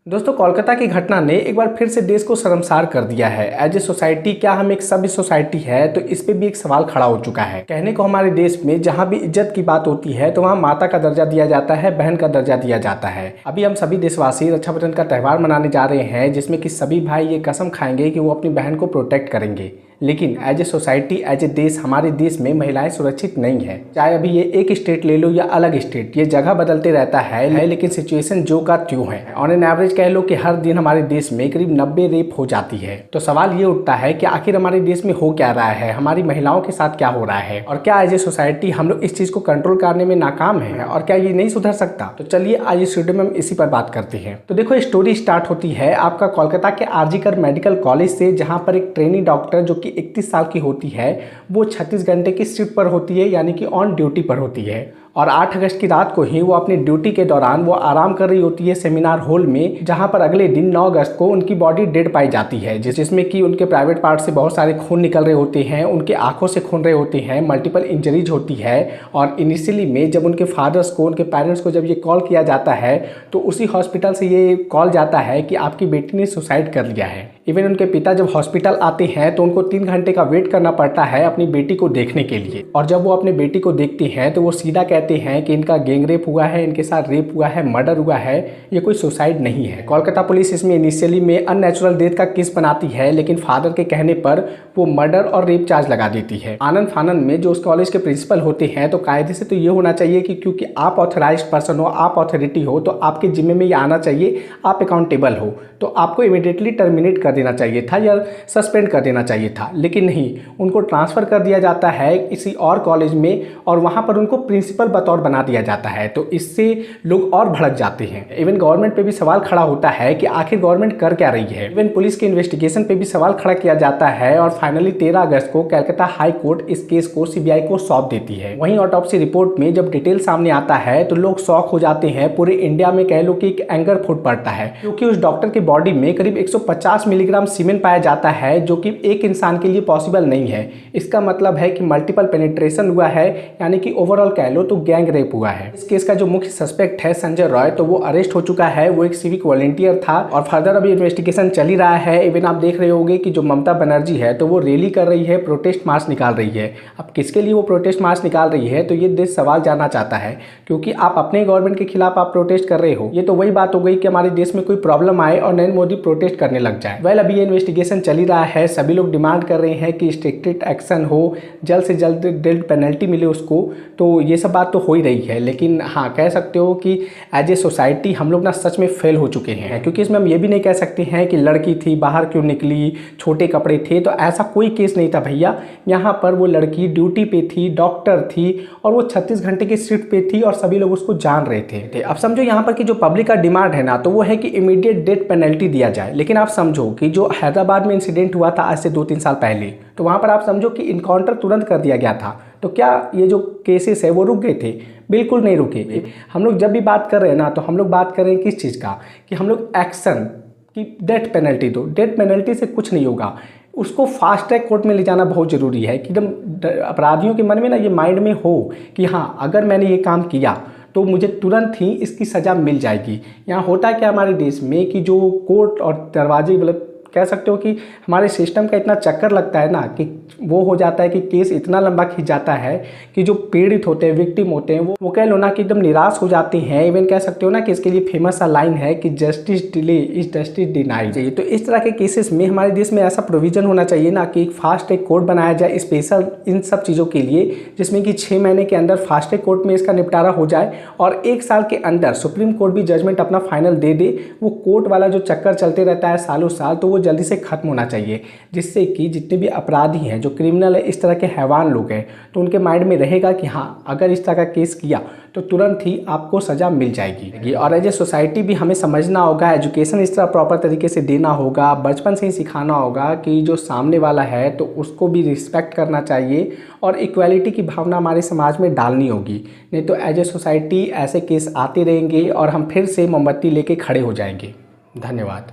दोस्तों, कोलकाता की घटना ने एक बार फिर से देश को शर्मसार कर दिया है। एज ए सोसाइटी क्या हम एक सभ्य सोसाइटी है? तो इस पे भी एक सवाल खड़ा हो चुका है। कहने को हमारे देश में जहां भी इज्जत की बात होती है तो वहां माता का दर्जा दिया जाता है, बहन का दर्जा दिया जाता है। अभी हम सभी देशवासी रक्षाबंधन का त्यौहार मनाने जा रहे हैं, जिसमें कि सभी भाई ये कसम खाएंगे कि वो अपनी बहन को प्रोटेक्ट करेंगे। लेकिन as a society, as a देश, हमारे देश में महिलाएं सुरक्षित नहीं है। चाहे अभी ये एक स्टेट ले लो या अलग स्टेट, ये जगह बदलते रहता है लेकिन सिचुएशन जो का त्यों है। ऑन एन एवरेज कह लो कि हर दिन हमारे देश में करीब 90 रेप हो जाती है। तो सवाल ये उठता है कि आखिर हमारे देश में हो क्या रहा है, हमारी महिलाओं के साथ क्या हो रहा है, और क्या एज ए सोसाइटी हम लोग इस चीज को कंट्रोल करने में नाकाम है, और क्या ये नहीं सुधर सकता? तो चलिए आज इस वीडियो में हम इसी पर बात करते हैं। तो देखो, स्टोरी स्टार्ट होती है आपका कोलकाता के आरजीकर मेडिकल कॉलेज से, जहां पर एक ट्रेनी डॉक्टर जो कि 31 साल की होती है, वो 36 घंटे की शिफ्ट पर होती है, यानी कि ऑन ड्यूटी पर होती है। और 8 अगस्त की रात को ही वो अपनी ड्यूटी के दौरान वो आराम कर रही होती है सेमिनार हॉल में, जहां पर अगले दिन 9 अगस्त को उनकी बॉडी डेड पाई जाती है, जिसमें कि उनके प्राइवेट पार्ट से बहुत सारे खून निकल रहे होते हैं, उनकी आंखों से खून रहे होते हैं, मल्टीपल इंजरीज होती है। और इनिशियली में जब उनके फादर्स को, उनके पेरेंट्स को जब ये कॉल किया जाता है तो उसी हॉस्पिटल से ये कॉल जाता है कि आपकी बेटी ने सुसाइड कर लिया है। इवन उनके पिता जब हॉस्पिटल आते हैं तो उनको 3 घंटे का वेट करना पड़ता है अपनी बेटी को देखने के लिए। और जब वो अपनी बेटी को देखती हैं तो वो सीधा कहते हैं कि इनका गैंग रेप हुआ है, इनके साथ रेप हुआ है, मर्डर हुआ है, ये कोई सुसाइड नहीं है। कोलकाता पुलिस इसमें इनिशियली में अननेचुरल डेथ का केस बनाती है, लेकिन फादर के कहने पर वो मर्डर और रेप चार्ज लगा देती है। आनंद फानंद में जो उस कॉलेज के प्रिंसिपल होते हैं, तो कायदे से तो ये होना चाहिए कि क्योंकि आप ऑथराइज्ड पर्सन हो, आप अथॉरिटी हो, तो आपके जिम्मे में ये आना चाहिए, आप अकाउंटेबल हो, तो आपको इमीडिएटली टर्मिनेट कर देना चाहिए था या सस्पेंड कर देना चाहिए था। लेकिन नहीं, उनको ट्रांसफ़र कर दिया जाता है किसी और कॉलेज में और वहाँ पर उनको प्रिंसिपल बतौर बना दिया जाता है। तो इससे लोग और भड़क जाते हैं। इवन गवर्नमेंट पे भी सवाल खड़ा होता है कि आखिर गवर्नमेंट कर क्या रही है। इवन पुलिस के इन्वेस्टिगेशन पे भी सवाल खड़ा किया जाता है और फाइनली 13 अगस्त को कलकत्ता हाई कोर्ट इस केस को सीबीआई को सौंप देती है। वहीं ऑटोप्सी रिपोर्ट में जब डिटेल सामने आता है तो लोग शॉक हो जाते हैं। पूरे इंडिया में कह लो कि एक एंगर फूट पड़ता है, क्योंकि उस डॉक्टर की बॉडी में करीब 150 मिलीग्राम सीमेन पाया जाता है, जो कि एक इंसान के लिए पॉसिबल नहीं है। इसका मतलब है कि मल्टीपल पेनिट्रेशन हुआ है, यानी कि ओवरऑल कह लो तो गैंग रेप हुआ है। इस केस का जो मुख्य सस्पेक्ट है संजय रॉय, तो वो अरेस्ट हो चुका है। वो एक सिविक वॉलंटियर था और फर्दर अभी इन्वेस्टिगेशन चल ही रहा है। इवन आप देख रहे होंगे कि जो ममता बनर्जी है तो वो रैली कर रही है, प्रोटेस्ट मार्च निकाल रही है। अब किसके लिए वो प्रोटेस्ट मार्च निकाल रही है, तो ये देश सवाल जानना चाहता है, क्योंकि आप अपने गवर्नमेंट के खिलाफ आप प्रोटेस्ट कर रहे हो। ये तो वही बात हो गई कि हमारे देश में कोई प्रॉब्लम आए और नरेंद्र मोदी प्रोटेस्ट करने लग जाए। वेल, अभी ये इन्वेस्टिगेशन चल ही रहा है। सभी लोग डिमांड कर रहे हैं कि स्ट्रिक्टेड एक्शन हो, जल्द से जल्द डेथ पेनल्टी मिले उसको। तो ये सब बात तो हो ही रही है, लेकिन हाँ, कह सकते हो कि एज ए सोसाइटी हम लोग ना सच में फेल हो चुके हैं, क्योंकि इसमें हम ये भी नहीं कह सकते हैं कि लड़की थी, बाहर क्यों निकली, छोटे कपड़े थे। तो ऐसा कोई केस नहीं था भैया। यहाँ पर वो लड़की ड्यूटी पे थी, डॉक्टर थी, और वो 36 घंटे की शिफ्ट पे थी और सभी लोग उसको जान रहे थे। अब समझो यहाँ पर कि जो पब्लिक का डिमांड है ना, तो वो है कि इमीडिएट डेथ पेनल्टी दिया जाए। लेकिन आप समझो कि जो हैदराबाद में इंसिडेंट हुआ था आज से 2-3 साल पहले, तो वहाँ पर आप समझो कि इनकाउंटर तुरंत कर दिया गया था। तो क्या ये जो केसेस है वो रुक गए थे? बिल्कुल नहीं रुके। हम लोग जब भी बात कर रहे हैं ना, तो हम लोग बात कर रहे हैं किस चीज़ का, कि हम लोग एक्शन की डेथ पेनल्टी दो। डेथ पेनल्टी से कुछ नहीं होगा, उसको फास्ट ट्रैक कोर्ट में ले जाना बहुत ज़रूरी है कि एकदम अपराधियों के मन में ना ये माइंड में हो कि हाँ, अगर मैंने ये काम किया तो मुझे तुरंत ही इसकी सज़ा मिल जाएगी। यहाँ होता है क्या हमारे देश में कि जो कोर्ट और दरवाजे, मतलब कह सकते हो कि हमारे सिस्टम का इतना चक्कर लगता है ना, कि वो हो जाता है कि केस इतना लंबा खिंच जाता है कि जो पीड़ित होते हैं, विक्टिम होते हैं, वो कह लो ना कि एकदम निराश हो जाते हैं। इवन कह सकते हो ना कि इसके लिए फेमस सा लाइन है कि justice delay is justice denied. तो इस तरह के केसेस में हमारे देश में ऐसा प्रोविजन होना चाहिए ना कि एक फास्ट ट्रैक कोर्ट बनाया जाए स्पेशल इन सब चीज़ों के लिए, जिसमें कि 6 महीने के अंदर फास्ट ट्रैक कोर्ट में इसका निपटारा हो जाए और 1 साल के अंदर सुप्रीम कोर्ट भी जजमेंट अपना फाइनल दे दे। वो कोर्ट वाला जो चक्कर चलते रहता है सालों साल, तो वो जल्दी से खत्म होना चाहिए, जिससे कि जितने भी अपराधी हैं, जो क्रिमिनल है, इस तरह के हैवान लोग हैं, तो उनके माइंड में रहेगा कि हाँ, अगर इस तरह का केस किया तो तुरंत ही आपको सज़ा मिल जाएगी। और एज ए सोसाइटी भी हमें समझना होगा, एजुकेशन इस तरह प्रॉपर तरीके से देना होगा, बचपन से ही सिखाना होगा कि जो सामने वाला है तो उसको भी रिस्पेक्ट करना चाहिए और इक्वालिटी की भावना हमारे समाज में डालनी होगी। नहीं तो एज ए सोसाइटी ऐसे केस आते रहेंगे और हम फिर से मोमबत्ती लेके खड़े हो जाएंगे। धन्यवाद।